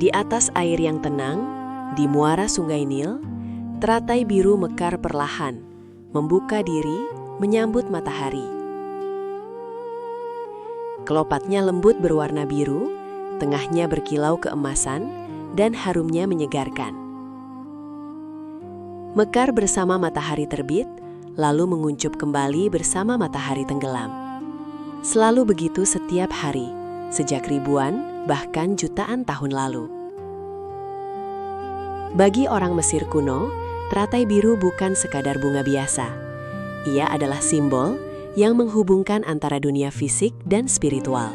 Di atas air yang tenang, di muara Sungai Nil, teratai biru mekar perlahan, membuka diri, menyambut matahari. Kelopaknya lembut berwarna biru, tengahnya berkilau keemasan, dan harumnya menyegarkan. Mekar bersama matahari terbit, lalu menguncup kembali bersama matahari tenggelam. Selalu begitu setiap hari, sejak ribuan, bahkan jutaan tahun lalu. Bagi orang Mesir kuno, teratai biru bukan sekadar bunga biasa. Ia adalah simbol yang menghubungkan antara dunia fisik dan spiritual.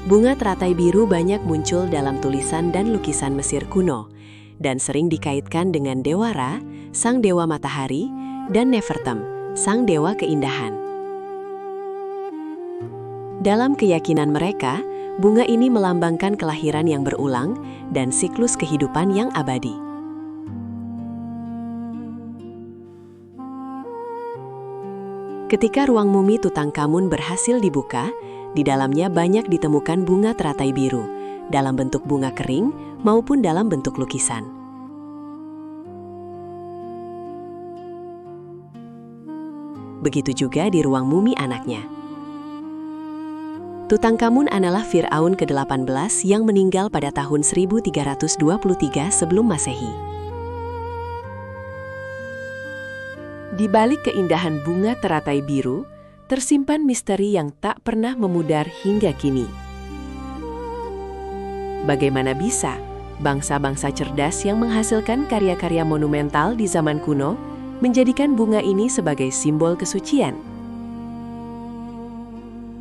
Bunga teratai biru banyak muncul dalam tulisan dan lukisan Mesir kuno, dan sering dikaitkan dengan Dewa Ra, sang dewa matahari, dan Nefertem, sang dewa keindahan. Dalam keyakinan mereka, bunga ini melambangkan kelahiran yang berulang dan siklus kehidupan yang abadi. Ketika ruang mumi Tutankhamun berhasil dibuka, di dalamnya banyak ditemukan bunga teratai biru, dalam bentuk bunga kering maupun dalam bentuk lukisan. Begitu juga di ruang mumi anaknya. Tutankhamun adalah Fir'aun ke-18 yang meninggal pada tahun 1323 sebelum Masehi. Di balik keindahan bunga teratai biru, tersimpan misteri yang tak pernah memudar hingga kini. Bagaimana bisa bangsa-bangsa cerdas yang menghasilkan karya-karya monumental di zaman kuno menjadikan bunga ini sebagai simbol kesucian?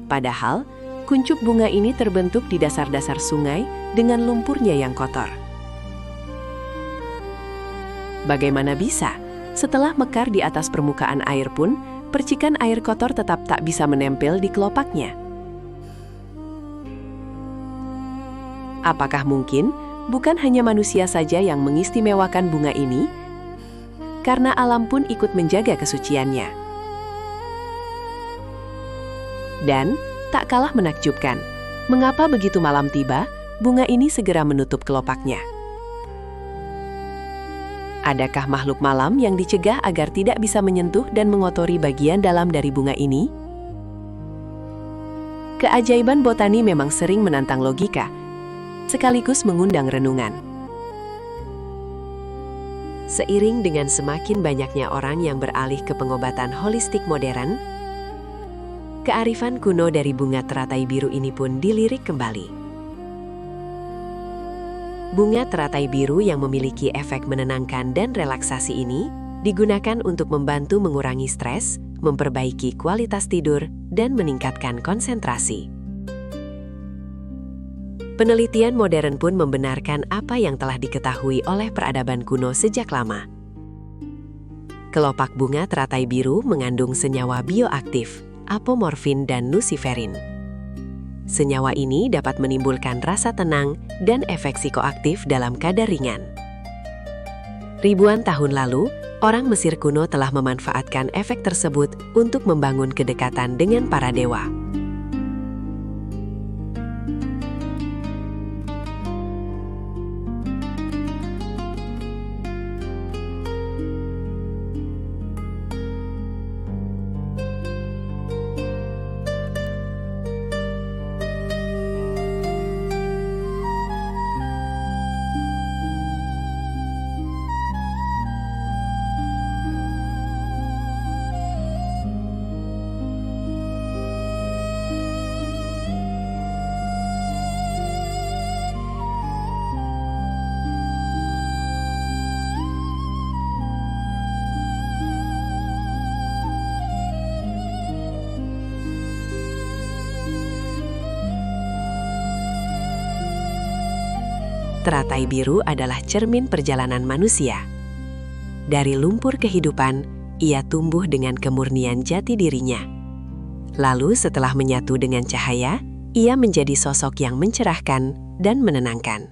Padahal, kuncup bunga ini terbentuk di dasar-dasar sungai dengan lumpurnya yang kotor. Bagaimana bisa, setelah mekar di atas permukaan air pun, percikan air kotor tetap tak bisa menempel di kelopaknya? Apakah mungkin bukan hanya manusia saja yang mengistimewakan bunga ini, karena alam pun ikut menjaga kesuciannya? Dan tak kalah menakjubkan, mengapa begitu malam tiba, bunga ini segera menutup kelopaknya? Adakah makhluk malam yang dicegah agar tidak bisa menyentuh dan mengotori bagian dalam dari bunga ini? Keajaiban botani memang sering menantang logika, sekaligus mengundang renungan. Seiring dengan semakin banyaknya orang yang beralih ke pengobatan holistik modern, kearifan kuno dari bunga teratai biru ini pun dilirik kembali. Bunga teratai biru yang memiliki efek menenangkan dan relaksasi ini digunakan untuk membantu mengurangi stres, memperbaiki kualitas tidur, dan meningkatkan konsentrasi. Penelitian modern pun membenarkan apa yang telah diketahui oleh peradaban kuno sejak lama. Kelopak bunga teratai biru mengandung senyawa bioaktif, apomorfin dan nusiferin. Senyawa ini dapat menimbulkan rasa tenang dan efek psikoaktif dalam kadar ringan. Ribuan tahun lalu, orang Mesir kuno telah memanfaatkan efek tersebut untuk membangun kedekatan dengan para dewa. Teratai biru adalah cermin perjalanan manusia. Dari lumpur kehidupan, ia tumbuh dengan kemurnian jati dirinya. Lalu setelah menyatu dengan cahaya, ia menjadi sosok yang mencerahkan dan menenangkan.